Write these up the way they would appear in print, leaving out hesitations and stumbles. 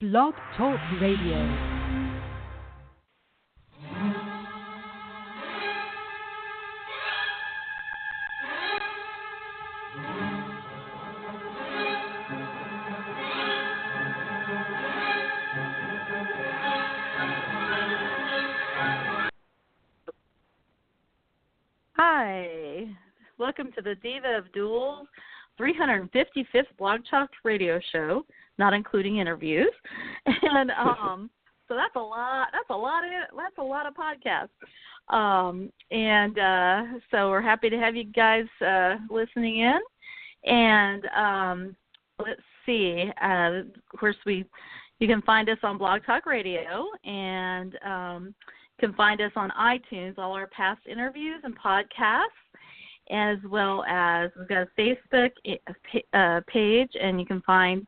Blog Talk Radio. Hi, welcome to the Diva of DOOL 355th Blogtalkradio Show, not including interviews, and so that's a lot of podcasts, so we're happy to have you guys listening in, and let's see, of course you can find us on Blog Talk Radio, and you can find us on iTunes, all our past interviews and podcasts, as well as we've got a Facebook page, and you can find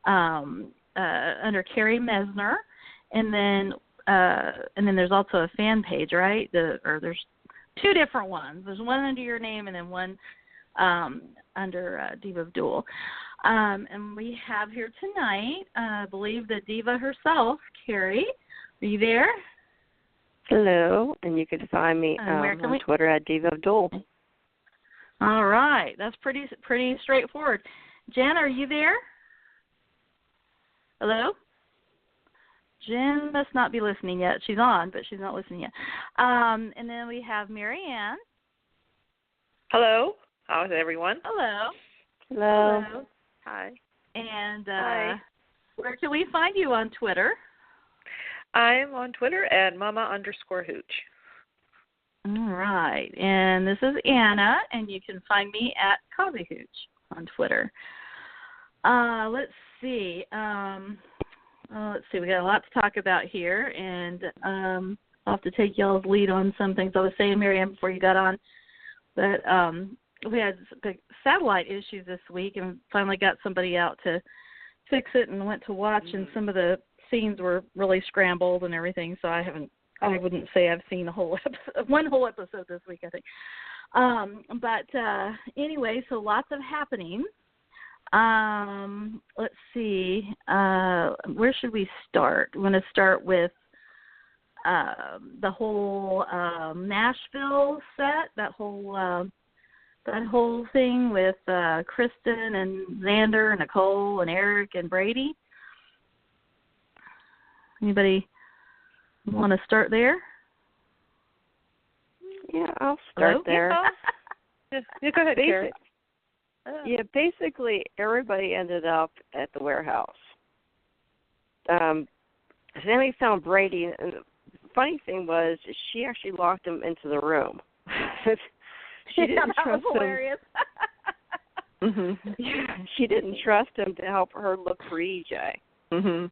under Carrie Mesner, and then there's also a fan page, right? There's two different ones. There's one under your name, and then one under Diva of DOOL. And we have here tonight, I believe, the Diva herself, Carrie. Are you there? Hello, and you can find me on Twitter at Diva of DOOL. All right, that's pretty straightforward. Jen, are you there? Hello? Jen must not be listening yet. She's on, but she's not listening yet. And then we have Mary Ann. Hello. How's everyone? Hello. Hello. Hello. Hi. And Hi. Where can we find you on Twitter? I'm on Twitter at mama_hooch. All right. And this is Anna, and you can find me at Gabi Hooch on Twitter. Let's see. We got a lot to talk about here, and I'll have to take y'all's lead on some things. I was saying, Miriam, before you got on, that we had big satellite issues this week, and finally got somebody out to fix it, and went to watch, and some of the scenes were really scrambled and everything, so I wouldn't say I've seen one whole episode this week, I think. But anyway, so lots of happening. Let's see. Where should we start? I'm going to start with the whole Nashville set, that whole thing with Kristen and Xander and Nicole and Eric and Brady. Anybody want to start there? Yeah, I'll start there. Yeah, go ahead, Carrie. Yeah, basically everybody ended up at the warehouse. Sammy found Brady, and the funny thing was she actually locked him into the room. She didn't trust him. Hilarious. Mm-hmm. She didn't trust him to help her look for EJ. Mm-hmm.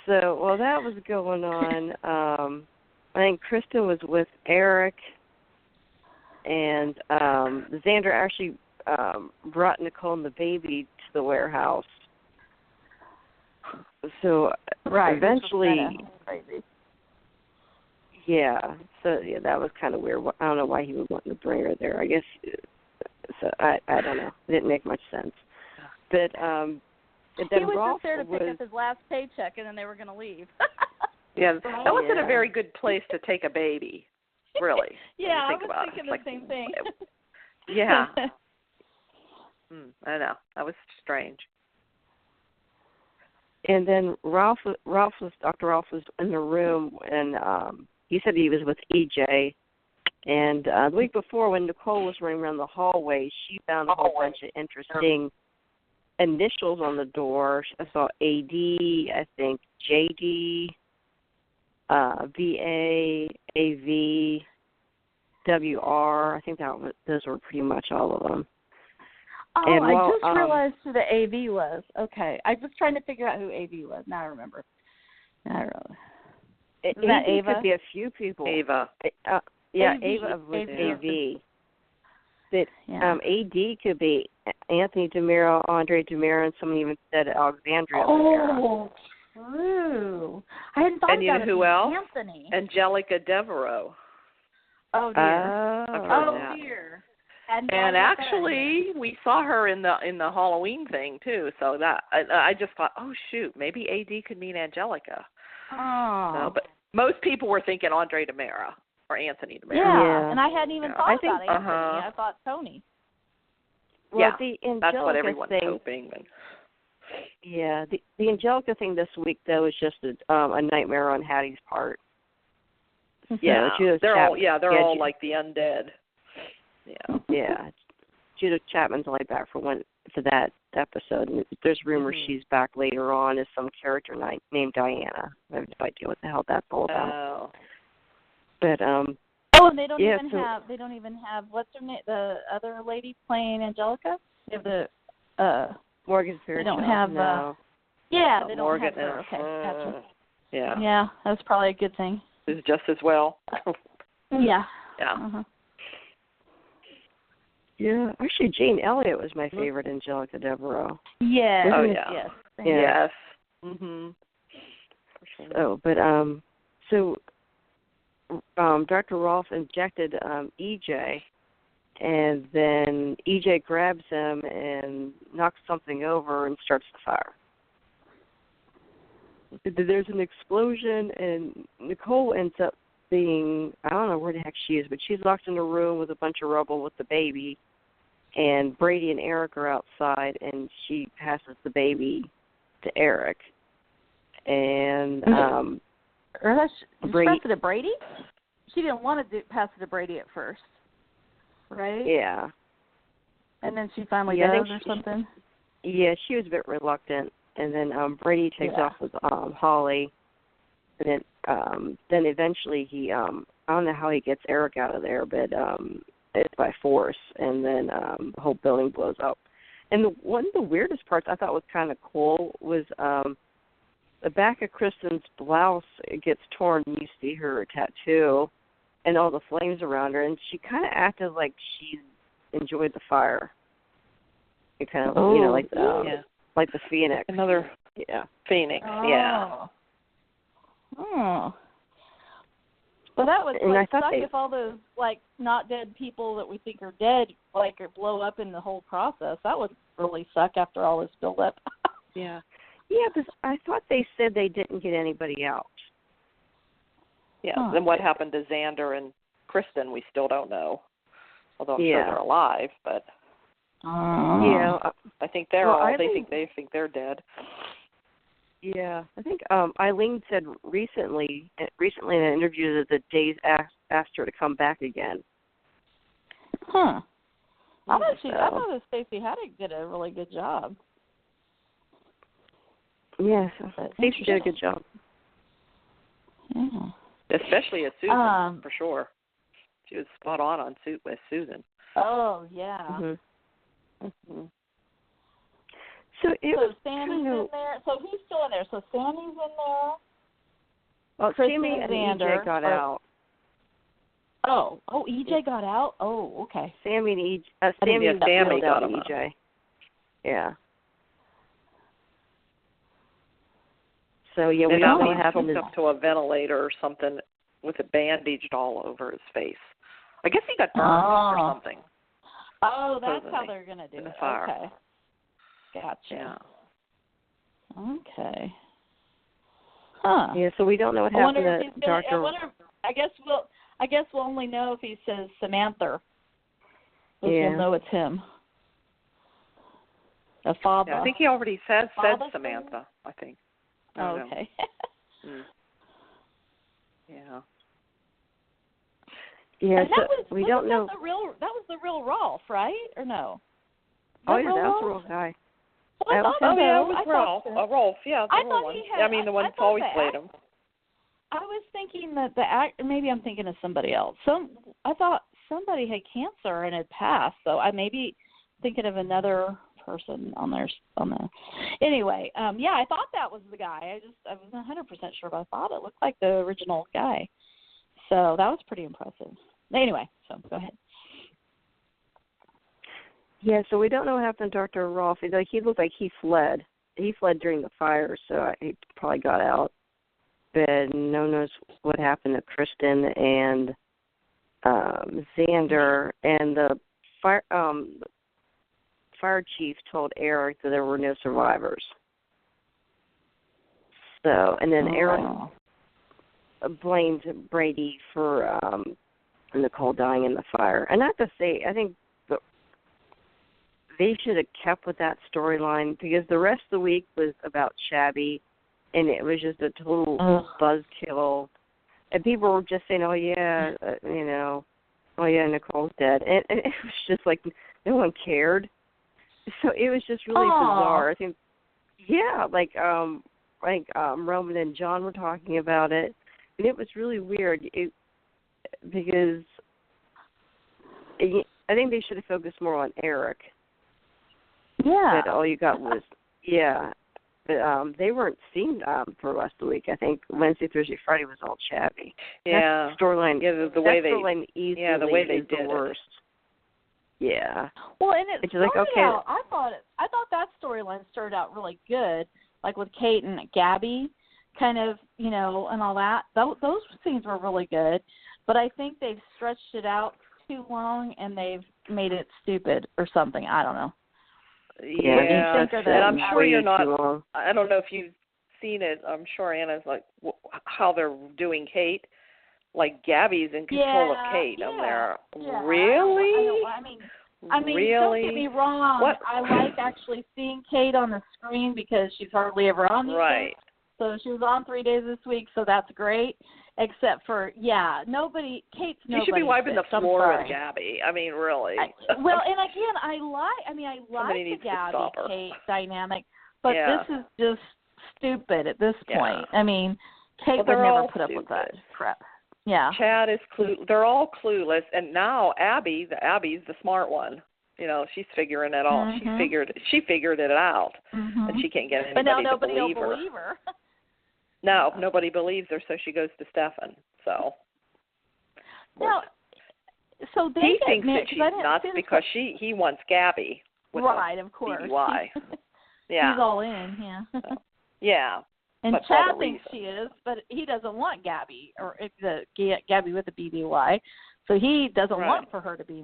So while that was going on, I think Kristen was with Eric, and Xander actually brought Nicole and the baby to the warehouse. So eventually, crazy. Yeah. So yeah, that was kind of weird. I don't know why he would want to bring her there. I guess. So I don't know. It didn't make much sense. But then he was Rolf just there to pick up his last paycheck, and then they were going to leave. Yeah, that wasn't a very good place to take a baby, really. Yeah, I think was about thinking it. the same thing. Yeah. I know. That was strange. And then Dr. Rolf was in the room, and he said he was with EJ. And the week before, when Nicole was running around the hallway, she found a whole bunch of interesting initials on the door. I saw AD, I think JD, VA, AV, WR. I think those were pretty much all of them. Oh, and I just realized who the AV was. Okay. I was trying to figure out who AV was. Now I remember. Is that Ava? Could be a few people. Ava. Yeah, Ava was AV. But AD could be Anthony DeMiro, Andre DeMiro, and someone even said Alexandria. Oh, true. I hadn't thought about it. And you know who else? Anthony. Angelica Devereaux. Oh, dear. I've heard that. Dear. And actually, we saw her in the Halloween thing too. So that I just thought, oh shoot, maybe AD could mean Angelica. Oh. So, but most people were thinking Andre DeMera or Anthony DeMera. Yeah, and I hadn't even thought about Anthony. I thought Tony. Well, the Angelica that's what everyone's thing, hoping. Yeah, the Angelica thing this week though is just a nightmare on Hattie's part. Yeah, they're all like the undead. Yeah. Yeah. Judith Chapman's only back for that episode, and there's rumors she's back later on as some character named Diana. I have no idea what the hell that's all about. Oh. But and they don't even have what's her name, the other lady playing Angelica. They have the Morgan Fairchild. They don't have they don't Morgan have her. Okay, gotcha. Yeah. Yeah, that's probably a good thing. Is just as well. Yeah. Yeah. Uh-huh. Yeah, actually, Jane Elliott was my favorite Angelica Devereaux. Yeah. Oh yeah. Yes. Yes. Mhm. Oh, but so Dr. Rolfe injected EJ, and then EJ grabs him and knocks something over and starts the fire. There's an explosion, and Nicole ends up being, I don't know where the heck she is, but she's locked in a room with a bunch of rubble with the baby, and Brady and Eric are outside, and she passes the baby to Eric. And Brady, pass it to Brady? She didn't want to pass it to Brady at first, right? Yeah. And then she finally does or something? Yeah, she was a bit reluctant. And then Brady takes off with Holly. And then eventually he, I don't know how he gets Eric out of there, but it's by force. And then the whole building blows up. And one of the weirdest parts I thought was kind of cool was the back of Kristen's blouse gets torn. And you see her tattoo and all the flames around her. And she kind of acted like she enjoyed the fire. It kind of, like the... Like the Phoenix. Another Phoenix, yeah. Oh. Well, that would suck if all those, not dead people that we think are dead, blow up in the whole process. That would really suck after all this build-up. Yeah. Yeah, because I thought they said they didn't get anybody out. Yeah, then what happened to Xander and Kristen, we still don't know. Although I'm sure they're alive, but... Yeah, I think they think they're dead. Yeah, I think Eileen said recently in an interview that the Days asked her to come back again. Huh. I thought that Stacey Haddock did a really good job. Yes, Stacey did a good job. Yeah. Especially as Susan, for sure. She was spot on with Susan. Oh yeah. Mm-hmm. Mm-hmm. So Sammy's in there. So who's still in there? So Sammy's in there. Well, Sammy and Xander EJ got out. Oh, EJ got out? Oh, okay. Sammy and Sammy got out EJ. Yeah. So, we don't know what happened. Hooked up to a ventilator or something with it bandaged all over his face. I guess he got burned or something. Oh, that's how they're going to do it. Okay. Gotcha. Yeah. Okay. Huh. Yeah, so we don't know what happened to Dr. I guess we'll only know if he says Samantha. We'll know it's him. Faba. Yeah, I think he already said Samantha, I think. Okay. Yeah. Yeah, so we don't know. That was the real Rolfe, right? Or no? Oh, yeah, that was the real guy. Well, it was Rolfe. Rolfe, yeah, the real one. The one that's always played him. I was thinking that maybe I'm thinking of somebody else. I thought somebody had cancer and had passed, so I may be thinking of another person on there. Anyway, I thought that was the guy. I was 100% sure, but I thought it looked like the original guy. So that was pretty impressive. Anyway, so go ahead. Yeah, so we don't know what happened to Dr. Rolfe. He looked like he fled. He fled during the fire, so he probably got out. But no one knows what happened to Kristen and Xander. And the fire chief told Eric that there were no survivors. So, and then Eric blamed Brady for Nicole dying in the fire. And not to say, I think they should have kept with that storyline because the rest of the week was about Shabby, and it was just a total buzzkill. And people were just saying, oh, yeah, Nicole's dead. And it was just like no one cared. So it was just really bizarre. I think, Roman and John were talking about it, and it was really weird because I think they should have focused more on Eric. Yeah. But all you got was, but they weren't seen for the rest of the week. I think Wednesday, Thursday, Friday was all Shabby. Yeah. That storyline, the way they is did the worst. Yeah. Well, and it started like, okay. out, I thought that storyline started out really good, like with Kate and Gabby, kind of, and all that. Those scenes were really good, but I think they've stretched it out too long and they've made it stupid or something. I don't know. Yeah, and I'm sure you're not. Long. I don't know if you've seen it. I'm sure Anna's like how they're doing Kate. Like Gabby's in control of Kate. I'm there. Yeah. Really? I mean, really? don't get me wrong. What? I like actually seeing Kate on the screen because she's hardly ever on these right. days. So she was on 3 days this week, so that's great. Except for Kate's nobody. You should be wiping the floor with Gabby. I mean, really. And again, I like the Gabby Kate dynamic, but this is just stupid at this point. I mean, Kate would never put up with that crap. Yeah. Chad is they're all clueless, and now Abby's the smart one. She's figuring it all. Mm-hmm. She figured it out, and she can't get anybody to believe her. Believe her. No, nobody believes her, so she goes to Stefan. So. Now, so they he thinks that she's nuts because he wants Gabby. Right, of course. BBY. Yeah. He's all in. Yeah. Yeah. And Chad thinks she is, but he doesn't want Gabby or Gabby with a BBY, so he doesn't want for her to be,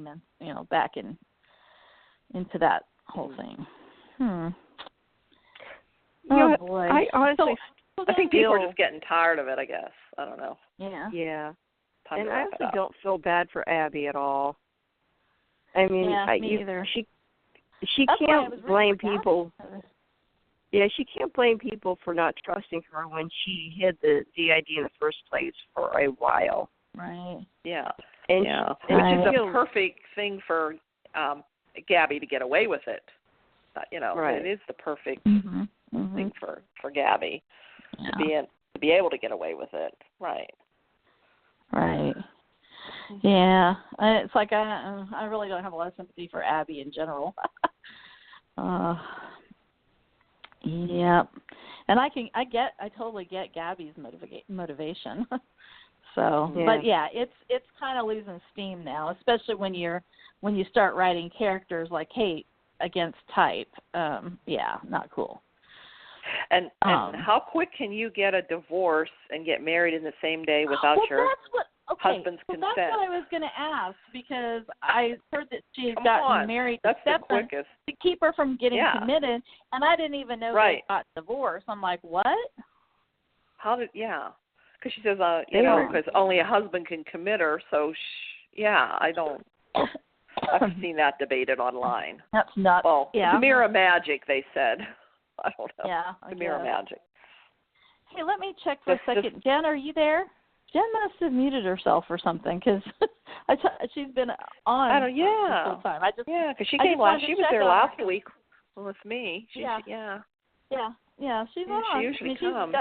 back into that whole thing. Oh boy! I honestly, I think people are just getting tired of it. I guess I don't know. Yeah. Yeah. Time and I honestly don't feel bad for Abby at all. I mean, me either. She can't blame people. Yeah, she can't blame people for not trusting her when she hid the DID in the first place for a while. Right. Yeah. And which is a perfect thing for Gabby to get away with it. It is the perfect thing for Gabby to be able to get away with it. Right. Right. Yeah. It's like I really don't have a lot of sympathy for Abby in general. Yeah, and I totally get Gabby's motivation. So, but it's kind of losing steam now, especially when you start writing characters like Kate against type. Not cool. And how quick can you get a divorce and get married in the same day without your husband's consent? That's what I was going to ask, because I heard that she had gotten married to Stefan to keep her from getting committed, and I didn't even know they got divorced. I'm like, what? Because she says, because only a husband can commit her, so I don't. I've seen that debated online. That's nuts. Well, it's a mirror magic, they said. I don't know. Yeah. The mirror magic. Hey, let me check for a second. Jen, are you there? Jen must have muted herself or something, because she's been on the whole time. Because she came last. She was there last week with me. She's on. She's on. She usually comes.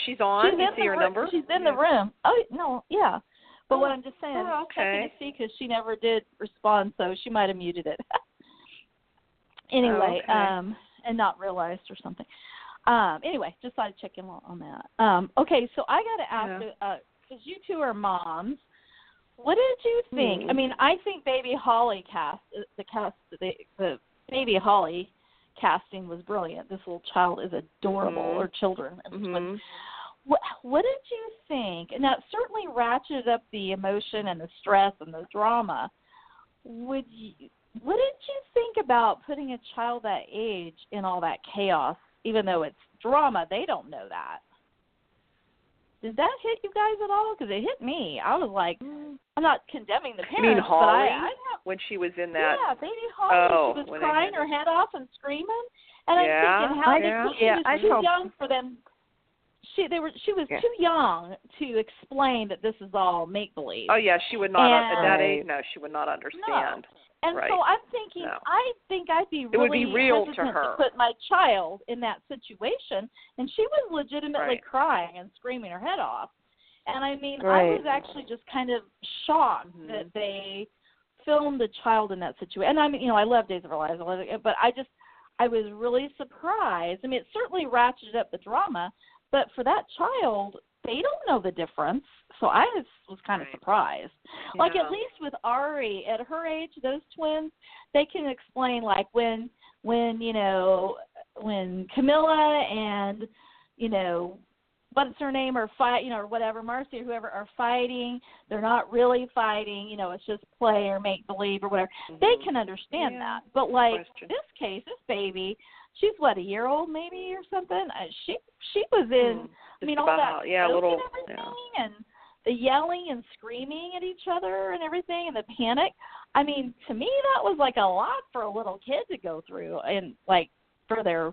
She's on. She's you see her number? She's in the room. Oh no, yeah. But what I'm just saying, checking to see, because she never did respond, so she might have muted it. Anyway, and not realized or something. Anyway, just thought I'd check in on that. Okay, so I got to ask, because you two are moms, what did you think? I mean, I think Baby Holly the Baby Holly casting was brilliant. This little child is adorable, or children. What did you think? And that certainly ratcheted up the emotion and the stress and the drama. what did you think about putting a child that age in all that chaos, even though it's drama? They don't know that. Did that hit you guys at all? Because it hit me. I was like, I'm not condemning the parents. You mean Holly? But when she was in that? Yeah, baby Holly. She was crying her head off and screaming. And I'm thinking, how she was too young for them. She was too young to explain that this is all make-believe. Oh, yeah, she would not, at that age, no, she would not understand. No. And so I'm thinking, I think I'd be really real hesitant to her. to put my child in that situation. And she was legitimately crying and screaming her head off. And I mean, I was actually just kind of shocked that they filmed a child in that situation. And I mean, I love Days of Our Lives, but I was really surprised. I mean, it certainly ratcheted up the drama, but for that child, they don't know the difference. So I was kind of surprised. Yeah. Like, at least with Ari, at her age, those twins, they can explain, like, when Camilla and, what's her name, or or whatever, Marcy or whoever are fighting, they're not really fighting, it's just play or make-believe or whatever. They can understand that. But, like, this case, this baby, she's, a year old maybe or something? She was in, all that and everything, and the yelling and screaming at each other and everything, and the panic. I mean, to me, that was, like, a lot for a little kid to go through, and, like, for their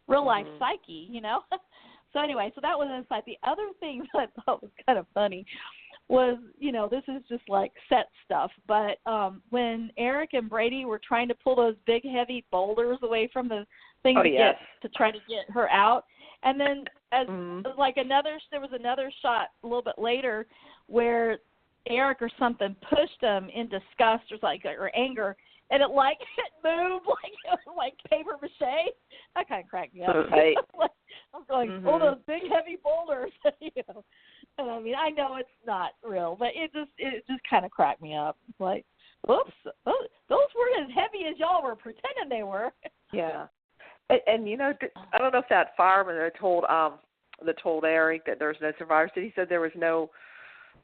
real-life psyche, So anyway, that was inside. The other thing that I thought was kind of funny was, this is just like set stuff, but when Eric and Brady were trying to pull those big, heavy boulders away from the thing to try to get her out, and then there was another shot a little bit later where Eric or something pushed them in disgust or anger, and it moved like paper mache. That kind of cracked me up. Right. I was going, those big heavy boulders, And I mean, I know it's not real, but it just kind of cracked me up. Like, whoops, those weren't as heavy as y'all were pretending they were. Yeah, and I don't know if that fireman that told Eric that there's no survivors. He said there was no.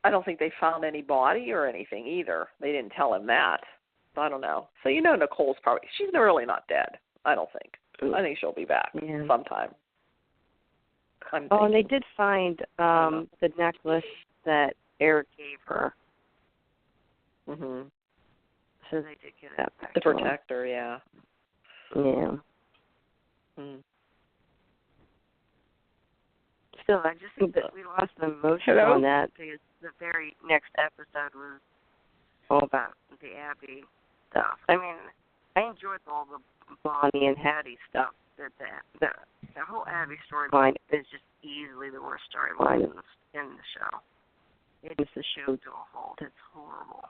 I don't think they found any body or anything either. They didn't tell him that. I don't know. So Nicole's she's really not dead. I don't think. I think she'll be back sometime. And they did find the necklace that Eric gave her. Mhm. So they did get that back. To protect her, yeah. Yeah. Mm. Still, I just think that we lost the emotion on that because the very next episode was all about the Abby stuff. I mean, I enjoyed all the Bonnie and Hattie stuff. The whole Abby storyline is just easily the worst storyline in the show. It is the show to a halt. It's horrible.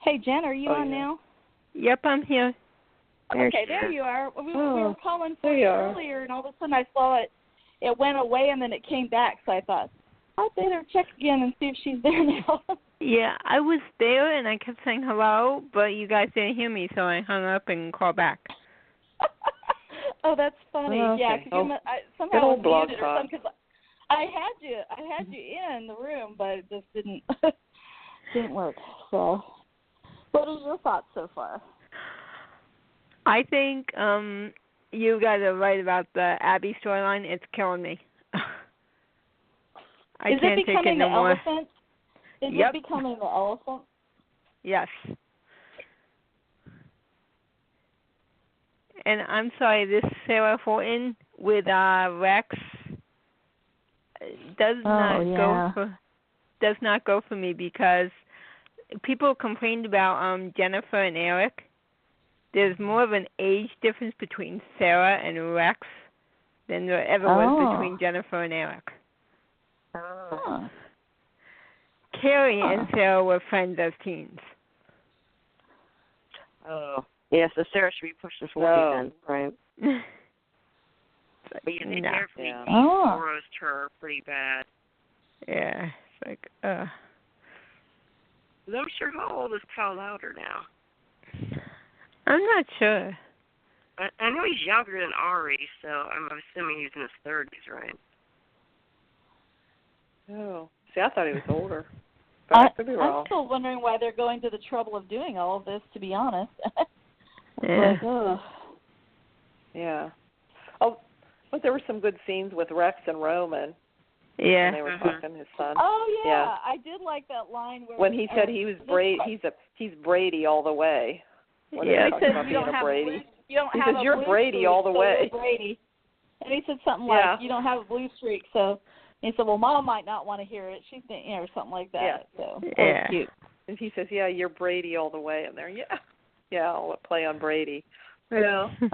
Hey, Jen, are you on now? Yep, I'm here. Okay, there you are. We were calling for you earlier, and all of a sudden I saw it went away, and then it came back, so I thought, I'd better check again and see if she's there now. Yeah, I was there, and I kept saying hello, but you guys didn't hear me, so I hung up and called back. Oh, that's funny. Oh, okay. Yeah, because somehow I was muted or something, because I had you in the room, but it just didn't work. So, what are your thoughts so far? I think you guys are right about the Abby storyline. It's killing me. I can't take it no more. Elephant? Is it becoming the elephant? Yes. And I'm sorry, this Sarah Horton with Rex does not go for me because people complained about Jennifer and Eric. There's more of an age difference between Sarah and Rex than there ever was between Jennifer and Eric. Oh. Carrie and Sarah were friends as teens. Oh. Yeah, so Sarah should be pushing 40 then, right? But yeah, they definitely roast her pretty bad. Yeah, it's like, I'm sure how old is Kyle Louder now? I'm not sure. I know he's younger than Ari, so I'm assuming he's in his 30s, right? Oh. See, I thought he was older. but I could be wrong. I'm still wondering why they're going to the trouble of doing all of this, to be honest. Yeah. Yeah. Oh, but there were some good scenes with Rex and Roman. Yeah. When they were talking his son. Oh yeah, I did like that line where when he said he was Brady. He's Brady all the way. When they were talking about being a Brady. He says you're Brady all the way. Brady. And he said something like, "You don't have a blue streak," so he said, "Well, Mom might not want to hear it. She's, or something like that." Yeah. So that was cute. And he says, "Yeah, you're Brady all the way," and there, I'll play on Brady. Yeah. That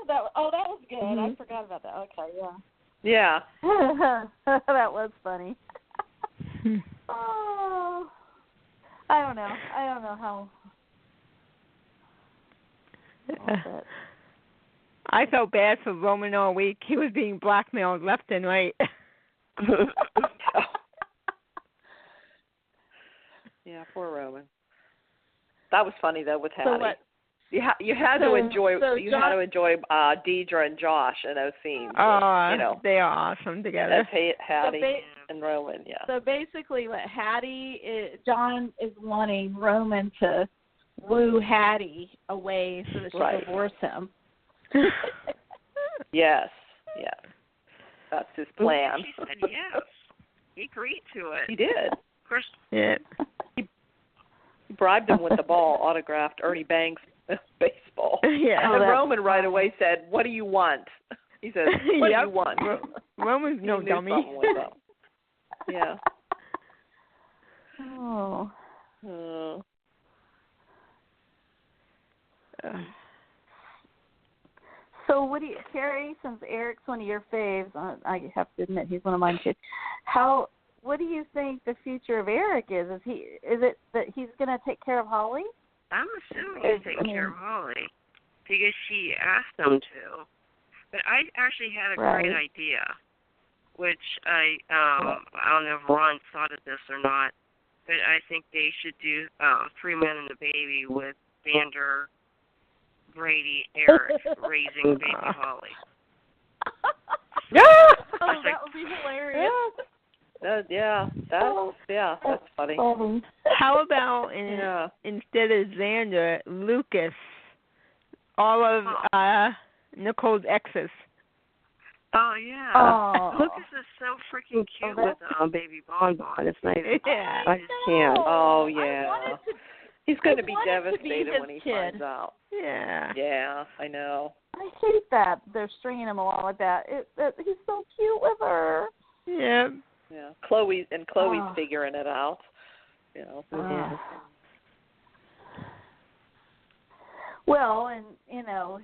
was good. I forgot about that. Okay, yeah. Yeah. That was funny. Oh, I don't know how. I felt bad for Roman all week. He was being blackmailed left and right. Yeah, poor Roman. That was funny though with Hattie. So what? You had to enjoy Deidre and Josh in those scenes. Oh, they are awesome together. That's Hattie and Roman. Yeah. So basically, what John is wanting Roman to woo Hattie away so that she'll divorce him. Yes. That's his plan. She said yes. He agreed to it. He did. Of course. Yeah. He bribed him with the ball, autographed Ernie Banks baseball. Yeah. And Roman right away said, "What do you want?" He said, "What do you want?" Roman's no dummy. Yeah. Oh. So what do you, Carrie, since Eric's one of your faves, I have to admit he's one of mine too. What do you think the future of Eric is? Is it that he's going to take care of Holly? I'm assuming he's taking care of Holly because she asked him to. But I actually had a great idea, which I don't know if Ron thought of this or not, but I think they should do 3 Men and a Baby with Xander, Brady, Eric raising baby Holly. That would be hilarious. That's funny. How about instead of Xander, Lucas, all of Nicole's exes? Oh, yeah. Lucas is so freaking cute with baby Bonbon. It's not even, I just can't. Oh, yeah. He's going to be devastated when he finds out. Yeah. Yeah, I know. I hate that they're stringing him along like that. He's so cute with her. Yeah. Yeah. Chloe's figuring it out. Well, and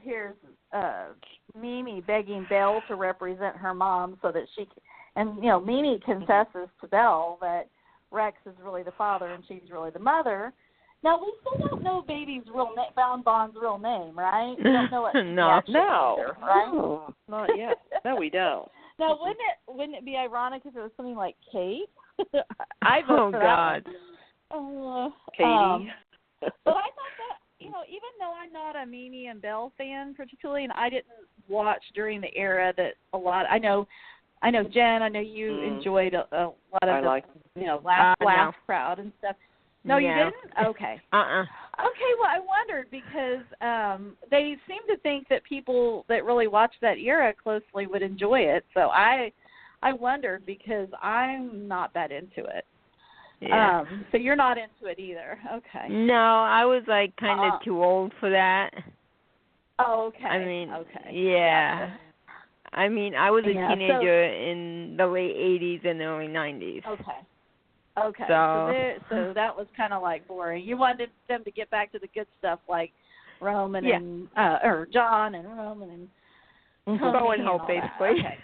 here's Mimi begging Belle to represent her mom so that she can, and Mimi confesses to Belle that Rex is really the father and she's really the mother. Now, we still don't know baby's Bonbon's real name, right? We don't know what No. Either, right? No, not yet. No, we don't. Now, wouldn't it be ironic if it was something like Kate? Oh, God. Katie. But I thought that, even though I'm not a Mimi and Belle fan particularly, and I didn't watch during the era that a lot, I know Jen, I know you enjoyed a lot of Laugh Crowd and stuff. No, you didn't? Okay. Okay, well, I wondered because they seem to think that people that really watch that era closely would enjoy it. So I wondered because I'm not that into it. Yeah. So you're not into it either. Okay. No, I was kind of too old for that. Oh, okay. I mean, yeah. Gotcha. I mean, I was a teenager in the late 80s and early 90s. Okay, so that was kind of boring. You wanted them to get back to the good stuff like Roman and or John and Roman and Bo and Hope, basically. Okay.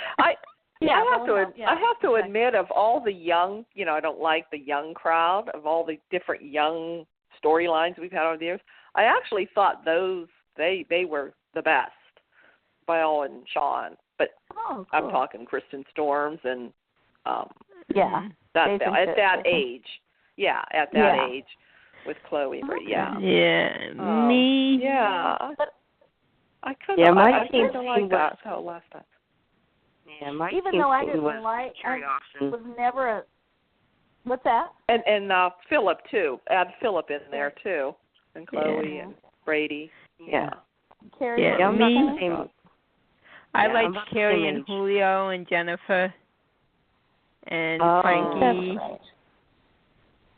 I have to admit, of all the young, I don't like the young crowd of all the different young storylines we've had over the years. I actually thought they were the best, Belle and Sean. But cool. I'm talking Kristen Storms and at that age. Yeah, at that age with Chloe. Okay. Yeah. Yeah. Me. Yeah. I kind of like that last time. Yeah, my even though I didn't was like, Carrie I Austin. was never What's that? And Philip too. Add Philip in there too, and Chloe and Brady. Yeah. Carrie. Yeah, I'm not the same. I liked Carrie and Julio and Jennifer and Frankie.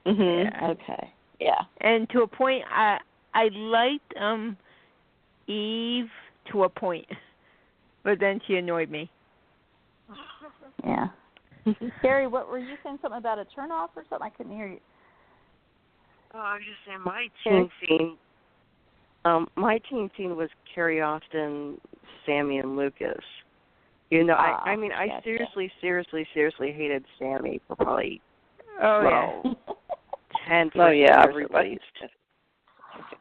That's right. Yeah. Okay. Yeah. And to a point, I liked Eve to a point, but then she annoyed me. Yeah. Carrie, what were you saying? Something about a turnoff or something? I couldn't hear you. Oh, I was just saying my teen scene. My teen scene was Carrie Austin, Sammy, and Lucas. You know, I mean, I seriously hated Sammy for probably 10 everybody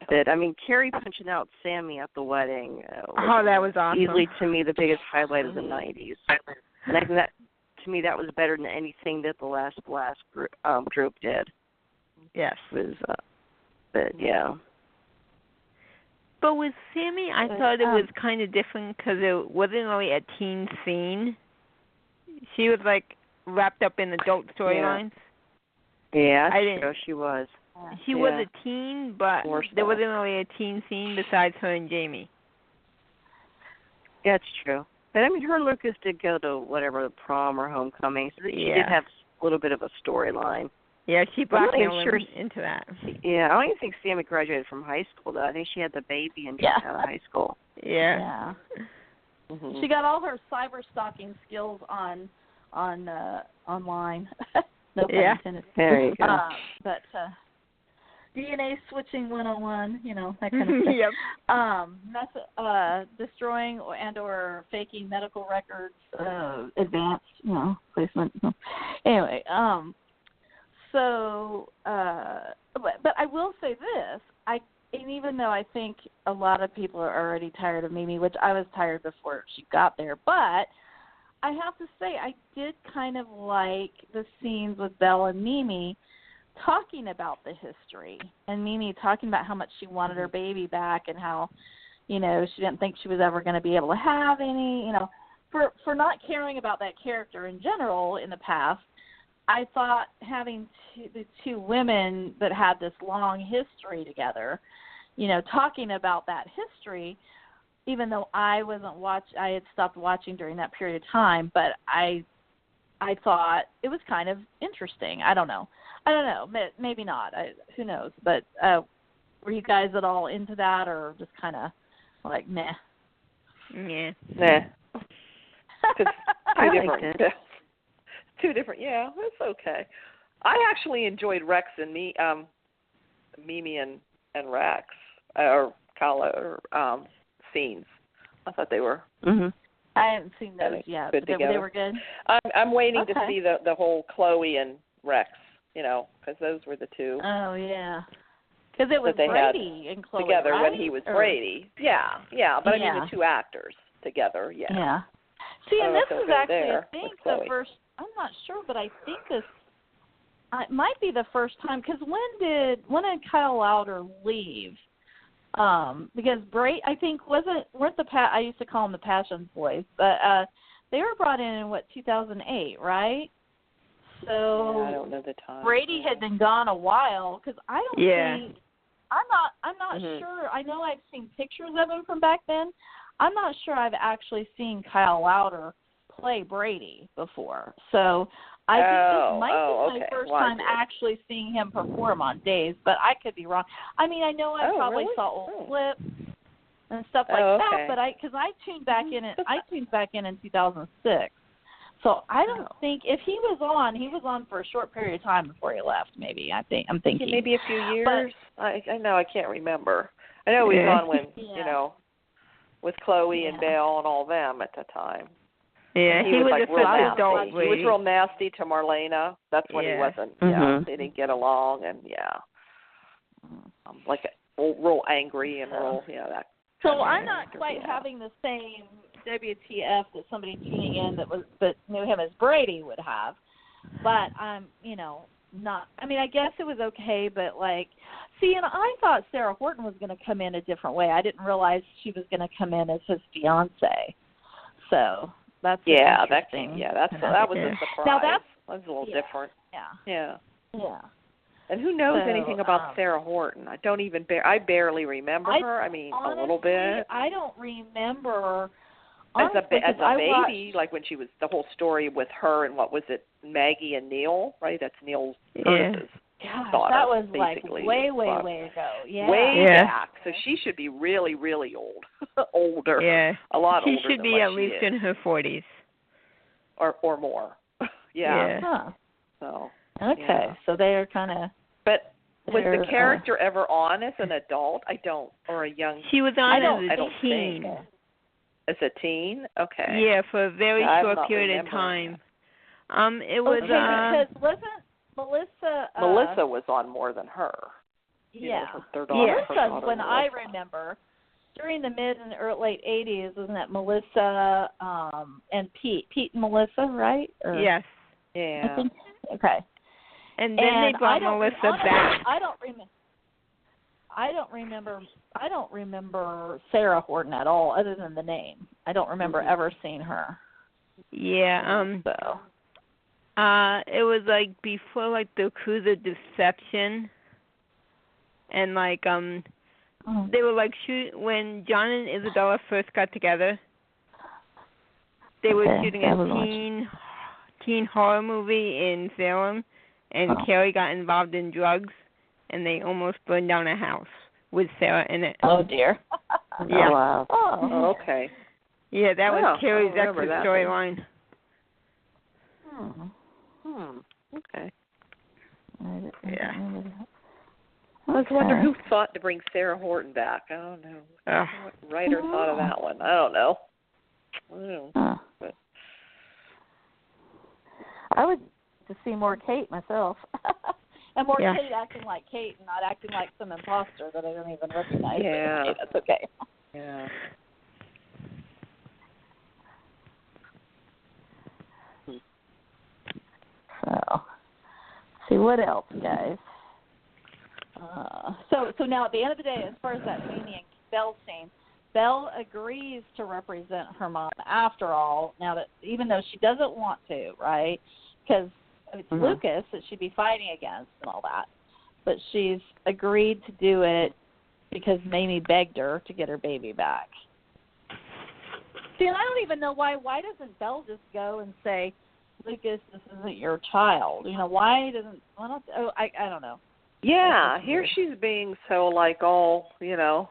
did. I mean, Carrie punching out Sammy at the wedding. That was awesome. Easily, to me, the biggest highlight of the 90s. And I think that, to me, that was better than anything that the last Blast group did. Yes. But with Sammy, I thought it was kind of different because it wasn't really a teen scene. She was, like, wrapped up in adult storylines. Yeah, that's true. She was. She was a teen, but there wasn't really a teen scene besides her and Jamie. Yeah, it's true. But, I mean, her and Lucas did go to whatever, prom or homecoming, so she did have a little bit of a storyline. Yeah, she brought me into that. Yeah, I don't even think Sammy graduated from high school, though. I think she had the baby and got out of high school. Yeah. Mm-hmm. She got all her cyber stalking skills online. No pun intended. There you go. But DNA switching 101, you know, that kind of stuff. Yep. Destroying or faking medical records, advanced, you know, placement. Anyway, So, but I will say this, and even though I think a lot of people are already tired of Mimi, which I was tired before she got there, but I have to say I did kind of like the scenes with Belle and Mimi talking about the history, and Mimi talking about how much she wanted her baby back and how, you know, she didn't think she was ever going to be able to have any, you know, for not caring about that character in general in the past. I thought having the two women that had this long history together, you know, talking about that history, even though I had stopped watching during that period of time, but I thought it was kind of interesting. I don't know. Maybe not. Who knows? But were you guys at all into that, or just kind of like meh? Yeah. Nah. I liked it. Two different, it's okay. I actually enjoyed Rex and Mimi and Rex or Kyle scenes. I thought they were. Mm-hmm. I haven't seen those yet. But they were good. I'm waiting to see the whole Chloe and Rex, you know, because those were the two. Oh yeah. Because it was Brady and Chloe together, right? when he was Brady. Yeah. But I mean the two actors together. Yeah. Yeah. See, and this is actually, I think, the first. I'm not sure, but I think this might be the first time. Because when did Kyle Lauder leave? Because Brady, I think, I used to call them the Passion Boys, but they were brought in 2008, right? So I don't know the time. Brady had been gone a while, because I don't think. I'm not sure. I know I've seen pictures of him from back then. I'm not sure I've actually seen Kyle Lauder play Brady before. So I think this might be my first time actually seeing him perform on Days, but I could be wrong. I mean, I know I probably saw old clips and stuff like that, but because I tuned back in 2006. So I don't think if he was on for a short period of time before he left. Maybe I'm thinking maybe a few years. But, I know I can't remember. I know he was on when you know, with Chloe and Belle and all them at the time. Yeah, he was like real nasty. He was real nasty to Marlena. That's when he wasn't. Mm-hmm. Yeah, they didn't get along, and like real angry and real that. So I'm not quite having the same WTF that somebody tuning in that knew him as Brady would have, but I'm not. I mean, I guess it was okay, but and I thought Sarah Horton was going to come in a different way. I didn't realize she was going to come in as his fiance. So that's interesting. That was a surprise. Now that was a little different. Yeah. Yeah. And who knows anything about Sarah Horton? I don't even I barely remember her. I mean, honestly, a little bit. I don't remember. As a baby, like when she was the whole story with her and what was it, Maggie and Neil, right? That's Neil Curtis's daughter. That was basically. like way ago. Yeah. Way back. So she should be really, really old. Older. Yeah. A lot older. She should be at least in her 40s. Or more. Yeah. Huh. So. Okay, so they are kind of. But was the character ever on as an adult? Or a young. She was on as a teen. As a teen? Okay. Yeah, for a very short period of time. It was. Because wasn't Melissa? Melissa was on more than her. Yeah. Melissa, when I remember, during the mid and late 80s, wasn't that Melissa and Pete? Pete and Melissa, right? Yes. Yeah. I think, okay. And then they brought Melissa back. I don't remember Sarah Horton at all, other than the name. I don't remember ever seeing her. Yeah. So. It was like before, like the Cruise of Deception, and like they were like when John and Isabella first got together. They were shooting a teen horror movie in Salem. And Carrie got involved in drugs, and they almost burned down a house with Sarah in it. Oh, dear. Yeah. Oh, wow. Oh, okay. Yeah, that was Carrie's exit storyline. Okay. Yeah. I was wondering who thought to bring Sarah Horton back. I don't know. What writer thought of that one? I don't know. But. I would to see more Kate myself. And more Kate acting like Kate and not acting like some imposter that I don't even recognize. Yeah. Okay, that's okay. Yeah. So, see what else, guys. So now at the end of the day, as far as that Mimi and Belle scene, Belle agrees to represent her mom after all. Now that even though she doesn't want to, right? Because it's Lucas that she'd be fighting against and all that. But she's agreed to do it because Mimi begged her to get her baby back. See, and I don't even know why. Why doesn't Belle just go and say, Lucas, this isn't your child? You know, why doesn't... I don't know. Yeah, here she's being so, like, all, you know...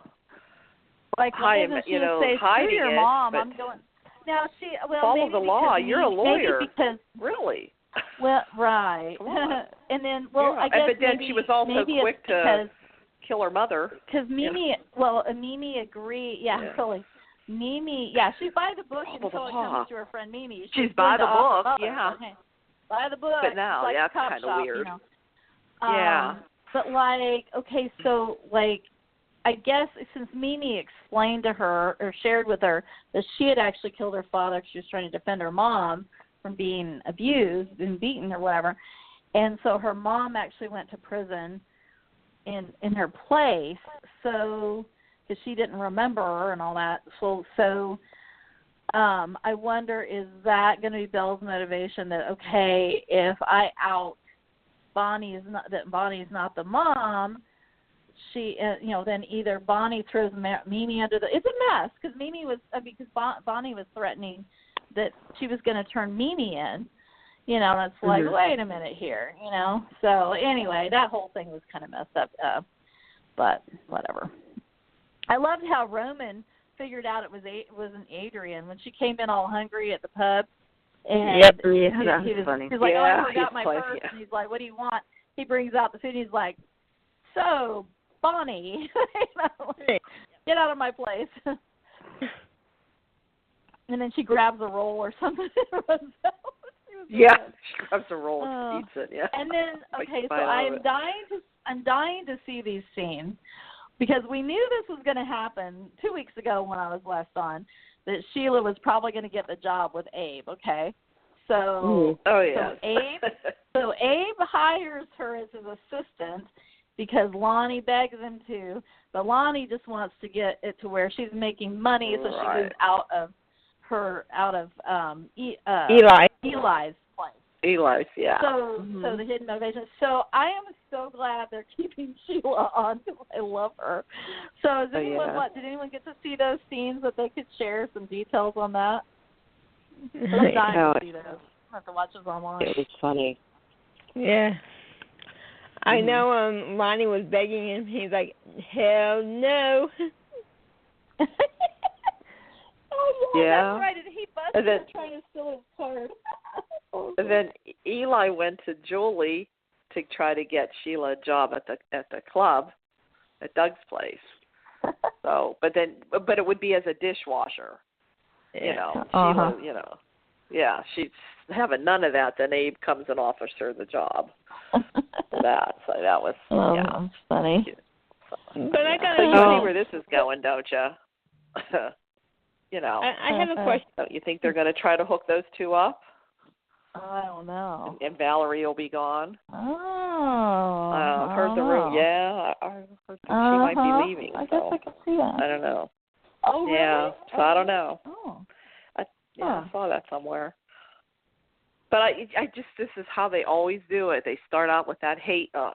Like, why doesn't she say, screw your mom, I'm going... Now, follow the law. You're a lawyer. Maybe because... Really? Well, right. And then, I guess but then she was also quick to kill her mother. Because Mimi, Mimi agreed. Yeah, really. Mimi, she's by the book until it comes to her friend Mimi. She's by the book, By the book. But now, like that's kind of weird. You know. Yeah. But, like, okay, so, like, I guess since Mimi explained to her or shared with her that she had actually killed her father because she was trying to defend her mom from being abused and beaten or whatever. And so her mom actually went to prison in her place, so because she didn't remember her and all that. So I wonder, is that going to be Belle's motivation that, okay, if I out Bonnie's not the mom, she, then either Bonnie throws Mimi under the... It's a mess because because Bonnie was threatening that she was going to turn Mimi in, and it's like, wait a minute here, So anyway, that whole thing was kind of messed up, but whatever. I loved how Roman figured out it wasn't Adrian when she came in all hungry at the pub. And that was funny. He's like, I forgot my purse. And he's like, what do you want? He brings out the food. And he's like, so, Bonnie, get out of my place. And then she grabs a roll or something and runs out. She grabs a roll and eats it. Yeah. And then so I'm dying to see these scenes because we knew this was going to happen 2 weeks ago when I was last on, that Sheila was probably going to get the job with Abe. Okay, so so Abe hires her as his assistant because Lani begs him to, but Lani just wants to get it to where she's making money, so she moves out of Eli's place. Eli's, yeah. So the hidden motivation. So I am so glad they're keeping Sheila on because I love her. So did anyone get to see those scenes that they could share some details on that? I'm dying to see those. I have to watch those online. It was funny. Yeah. I know Lani was begging him. He's like, hell no. That's right. And he busted her trying to steal his card. And then Eli went to Julie to try to get Sheila a job at the club at Doug's place. So, but it would be as a dishwasher. Sheila, yeah, she's having none of that. Then Abe comes and offers her the job. So that was that's funny. But I got you see where this is going, don't you? I have a question. Don't you think they're going to try to hook those two up? I don't know. And Valerie will be gone. I've heard the room. Yeah, I heard that she might be leaving. I guess I can see that. I don't know. Oh, really? Yeah, so I don't know. Oh. I saw that somewhere. But I just, this is how they always do it. They start out with that hate. Oh,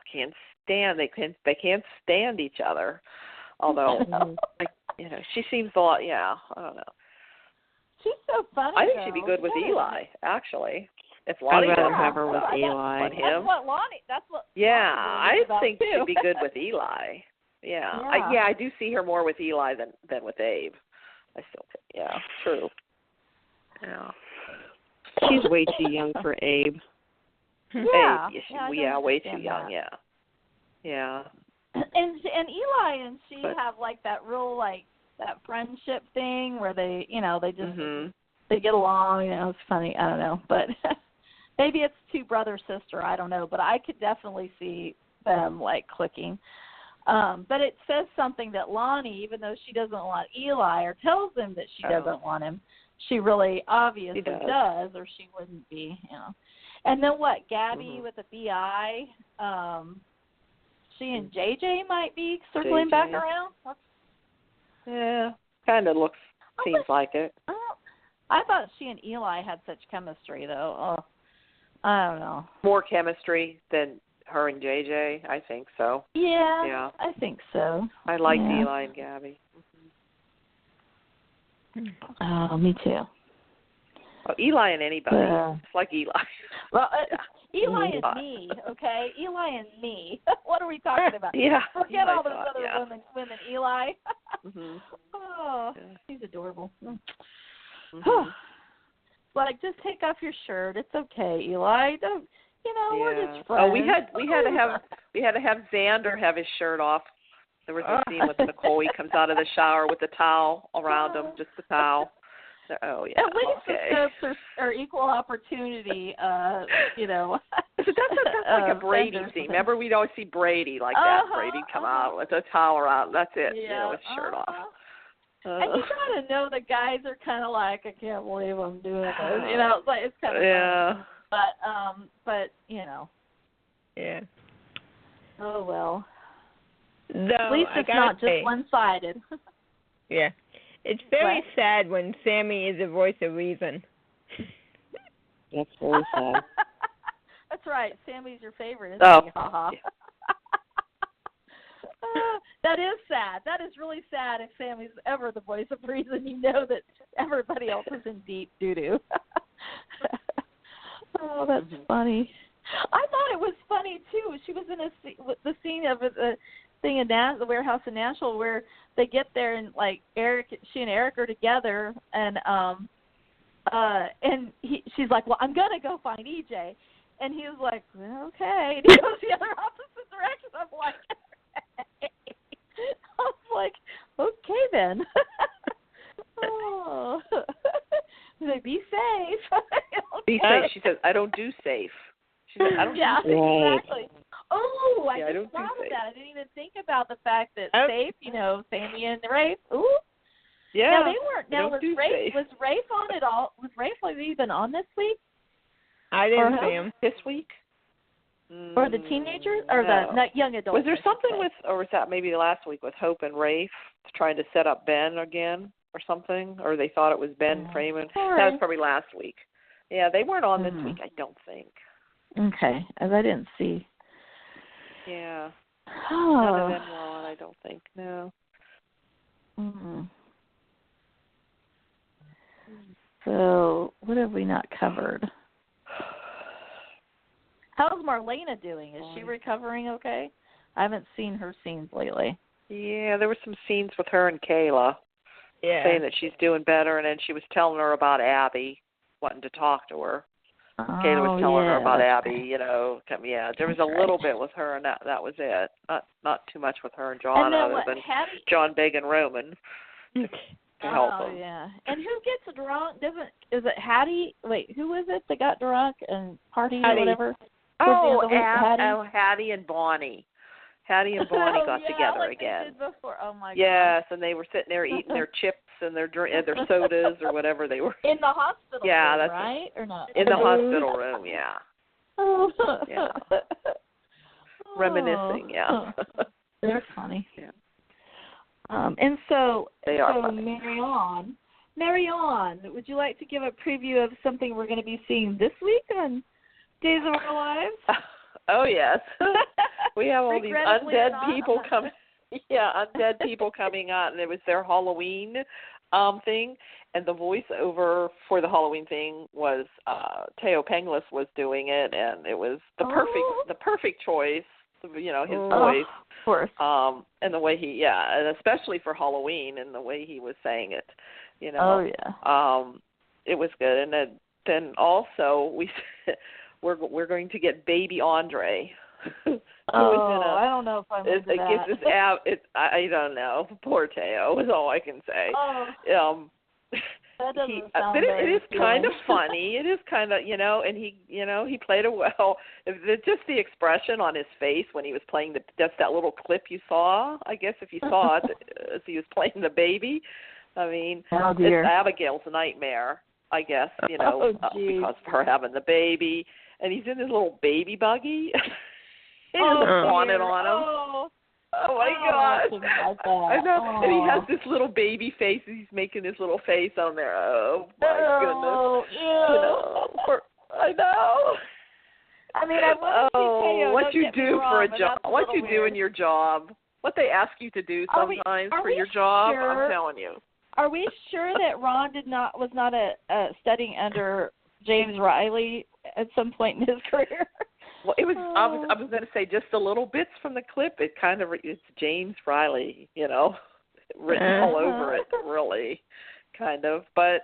they can't stand each other. Although, she seems a lot. Yeah, I don't know. She's so funny. I think she'd be good with Eli, actually. If I'd Lani rather have her with Eli. That's what Lani. That's what. Yeah, I think too. she'd be good with Eli. Yeah, I do see her more with Eli than with Abe. I still think. Yeah, true. Yeah. She's way too young for Abe. Yeah. Abe, way too young. That. Yeah. And Eli and she have like that real that friendship thing where they they just they get along. It's funny. I don't know, but maybe it's two brother sister. I don't know, but I could definitely see them clicking. But it says something that Lani, even though she doesn't want Eli or tells him that she doesn't want him, she really obviously does, or she wouldn't be. And then what? Gabby with the BI. She and JJ might be circling back around. Yeah, kind of seems like it. I thought she and Eli had such chemistry, though. Oh, I don't know. More chemistry than her and JJ, I think so. Yeah. I think so. I liked Eli and Gabby. Oh, me too. Oh, Eli and anybody. It's like Eli. Well, Eli and me, okay? Eli and me. What are we talking about? Yeah. Forget all those other women. Eli. Oh, he's adorable. Just take off your shirt. It's okay, Eli. Don't. We're just friends. Oh, we had to have Xander have his shirt off. There was a scene with Nicole. He comes out of the shower with the towel around him, just the towel. Oh, yeah. At least the scopes are equal opportunity, That's like a Brady scene. Remember, we'd always see Brady like that. Brady'd come out with a towel around. That's it, with his shirt off. And you gotta know the guys are kind of like, I can't believe I'm doing this. It's kind of funny. But Yeah. Oh well. No, at least it's not just one-sided. Yeah. It's very sad when Sami is the voice of reason. That's very sad. That's right. Sami's your favorite, isn't he? Ha-ha. That is sad. That is really sad if Sami's ever the voice of reason. You know that everybody else is in deep doo-doo. Oh, that's funny. I thought it was funny, too. She was in the scene of the thing in the warehouse in Nashville where they get there and she and Eric are together and she's like, well, I'm gonna go find EJ, and he was like, well, okay, and he goes the other opposite direction. I'm like, okay then. Oh, like, be safe. Be safe. She says, I don't do safe. She says, I don't do safe. Exactly. Oh, I just thought of that. I didn't even think about the fact that safe, Sami and Rafe. Ooh. Yeah. Now they weren't. Now was Rafe on it all? Was Rafe even on this week? I didn't see him this week. Or the teenagers, or the young adults? Was there something or was that maybe last week with Hope and Rafe trying to set up Ben again or something? Or they thought it was Ben framing? That was probably last week. Yeah, they weren't on this week, I don't think. Okay, as I didn't see. Yeah. None of them were on, I don't think. No. So, what have we not covered? How's Marlena doing? Is she recovering okay? I haven't seen her scenes lately. Yeah, there were some scenes with her and Kayla saying that she's doing better, and then she was telling her about Abby, wanting to talk to her. Kayla was telling her about Abby, you know. Yeah, there was a little bit with her, and that was it. Not too much with her and John, other than John, Big, and Roman to help them. Yeah. And who gets drunk? Is it Hattie? Wait, who was it that got drunk and partied or whatever? Hattie and Bonnie. Hattie and Bonnie got together again. They did before. Oh my God. Yes, and they were sitting there eating their chips and their sodas or whatever they were. In the hospital room, right? Or not? In the hospital room, yeah. Yeah. Reminiscing, yeah. They're funny. Yeah. And so, they are funny. Marianne, would you like to give a preview of something we're going to be seeing this week on Days of Our Lives? Oh, yes. We have all these undead people coming. Yeah, undead people coming out, and it was their Halloween thing, and the voiceover for the Halloween thing was Teo Penglis was doing it, and it was the perfect choice. You know, his voice, of course, and the way and especially for Halloween, and the way he was saying it. You know, it was good, and then also we're going to get baby Andre. I don't know if I'm into that. I don't know. Poor Teo is all I can say. That doesn't sound but it is kind of funny. It is kind of, and he played it well. Just the expression on his face when he was playing just that little clip you saw, I guess if you saw it, as he was playing the baby. I mean, it's Abigail's nightmare, I guess, because of her having the baby. And he's in this little baby buggy. He just wanted on him. Oh my God! I know, and he has this little baby face. He's making this little face on there. Oh my goodness! I know. I mean, I want to see Teo. What you do for a job? What you do in your job? What they ask you to do sometimes for your job? Sure? I'm telling you. Are we sure that Ron was not studying under James Riley at some point in his career? Well, it was. I was going to say just a little bits from the clip. It's James Riley, written all over it, really, kind of. But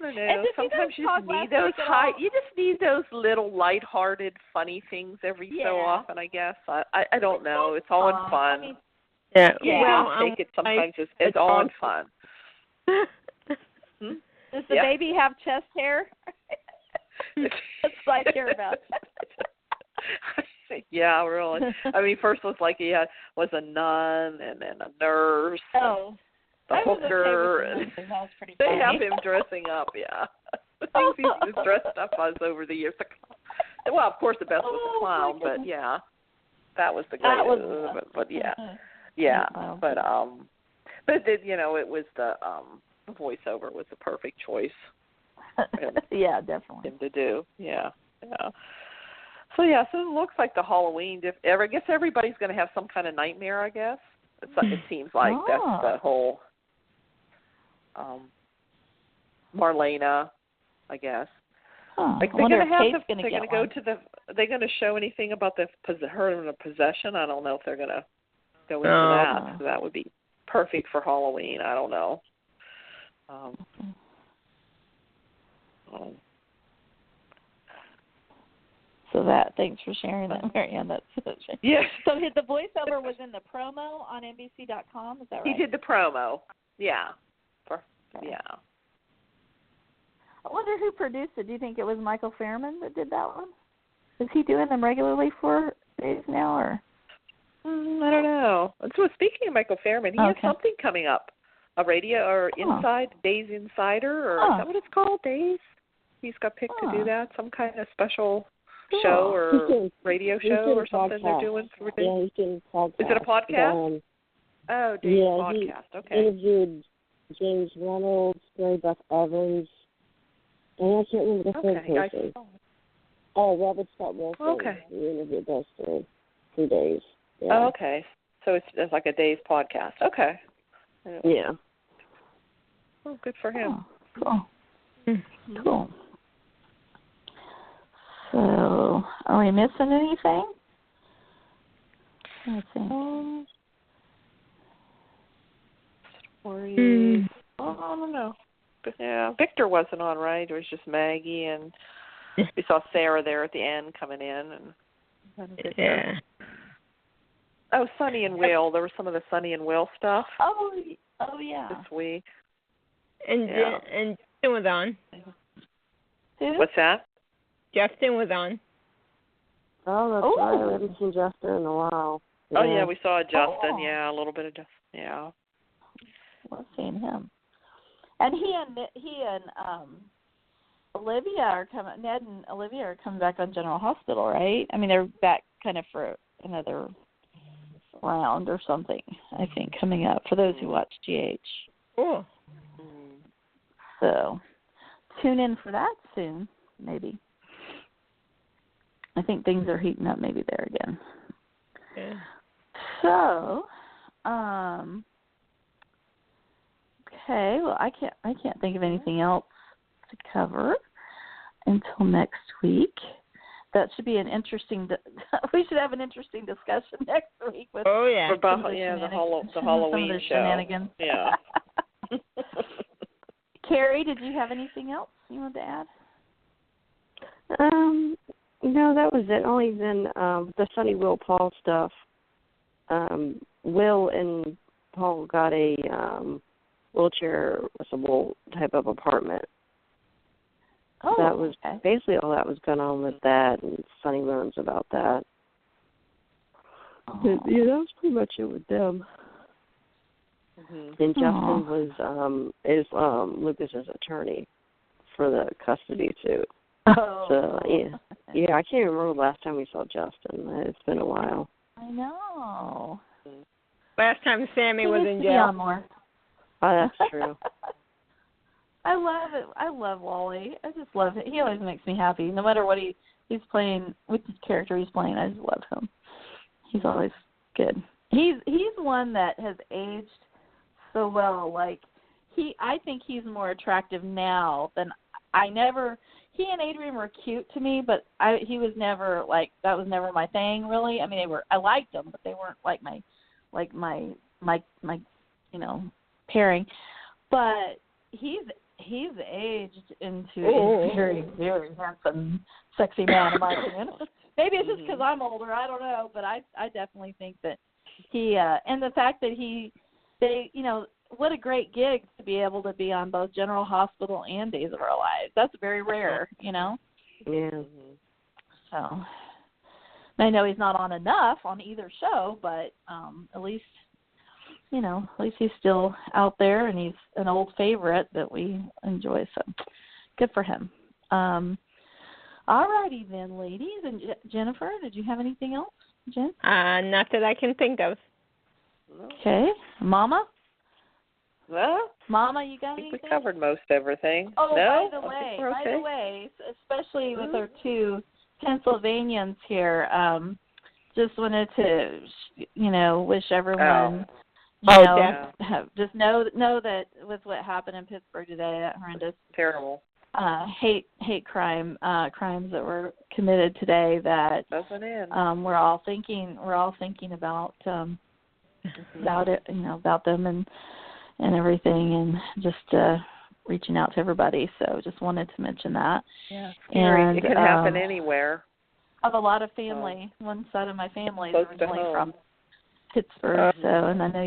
I don't know. Sometimes you just need those You just need those little lighthearted, funny things every so often. I guess. I don't know. It's all in fun. I mean, well, take it sometimes. It's all in fun. Does the baby have chest hair? That's what I care about. Yeah, really. I mean, first was like he was a nun and then a nurse. The hooker. And they have him dressing up, The things he's dressed up as over the years. Well, of course, the best was the clown, but that was the greatest. But it was the voiceover was the perfect choice. Definitely. Him to do, So it looks like the Halloween. I guess everybody's going to have some kind of nightmare. I guess it seems like that's the whole Marlena. I guess. Like they're going to go to the. Are they going to show anything about her in a possession? I don't know if they're going to go into that. So that would be perfect for Halloween. I don't know. So thanks for sharing that, Marianne. That's yes. So the voiceover was in the promo on NBC.com. Is that right? He did the promo. Yeah. Yeah. I wonder who produced it. Do you think it was Michael Fairman that did that one? Is he doing them regularly for days now, or? I don't know. So speaking of Michael Fairman, he has something coming up. A radio or Days Insider, or is that what it's called? Days? He's got picked to do that. Some kind of special show or radio show or something they're doing. He's doing a podcast. Is it a podcast? Days podcast. Okay. Interviewed James Reynolds, Mary Beth Evans. And I can't remember the third person. Oh, Robert Scott Wilson. Okay. We interviewed those 2 days. Yeah. Oh, okay. So it's like a day's podcast. Okay. Yeah. Oh, good for him. Oh, cool. Cool. So, are we missing anything? I think. I don't know. But, yeah, Victor wasn't on, right? It was just Maggie, and we saw Sarah there at the end coming in. Yeah. Oh, Sonny and Will. There was some of the Sonny and Will stuff. Oh yeah. This week. And Justin was on. Who? What's that? Justin was on. Oh, that's right. We haven't seen Justin in a while. Yeah. Oh, yeah, we saw Justin. Yeah, a little bit of Justin. Yeah. Love seeing him. And he and Olivia are coming. Ned and Olivia are coming back on General Hospital, right? I mean, they're back kind of for another round or something. I think coming up for those who watch GH. Cool. So tune in for that soon, maybe. I think things are heating up maybe there again. Yeah. So, okay. Well, I can't think of anything else to cover until next week. That should be an interesting. We should have an interesting discussion next week with. Oh yeah. The Halloween show. Shenanigans. Yeah. Carrie, did you have anything else you wanted to add? No, that was it. Only then the Sonny Will Paul stuff. Will and Paul got a wheelchair assemble type of apartment. Oh, that was basically all that was going on with that, and Sonny learns about that. But, yeah, that was pretty much it with them. Mm-hmm. And Justin was Lucas's attorney for the custody suit. Oh. So yeah, I can't remember the last time we saw Justin. It's been a while. I know. Last time Sammy was in jail. More. Oh, that's true. I love it. I love Wally. I just love it. He always makes me happy. No matter what he's playing, with the character he's playing, I just love him. He's always good. He's one that has aged so well. Like I think he's more attractive now than he and Adrian were cute to me, but he was never like, that was never my thing really. I mean, I liked them, but they weren't like my pairing. But he's aged into a very, very handsome, sexy man, in my opinion. Maybe it's just because I'm older. I don't know, but I definitely think that he and the fact that what a great gig to be able to be on both General Hospital and Days of Our Lives. That's very rare, Yeah. So I know he's not on enough on either show, but at least he's still out there, and he's an old favorite that we enjoy. So good for him. All righty then, ladies. And Jennifer, did you have anything else, Jen? Not that I can think of. Okay. Mama? Well, Mama, you got I think anything? we covered most everything. Oh, no? by the way, especially with our two Pennsylvanians here, just wanted to, wish everyone, just know that with what happened in Pittsburgh today, that horrendous, terrible, hate crimes that were committed today, that doesn't end. We're all thinking about it, about them and everything, and just reaching out to everybody. So just wanted to mention that. Yeah, and it can happen anywhere. I have a lot of family. One side of my family is originally from Pittsburgh, and I know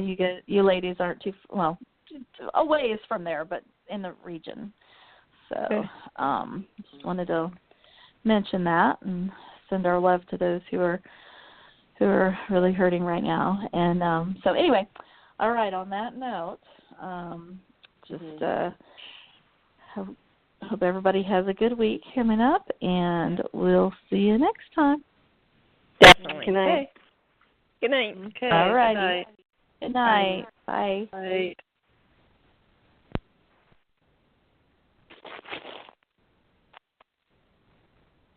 you ladies aren't too a ways from there, but in the region. So just wanted to mention that and send our love to those who are really hurting right now. And so anyway, all right. On that note, hope everybody has a good week coming up, and we'll see you next time. Definitely. Good night. Good night. Okay. All righty. Good night. Good night. Bye. Bye.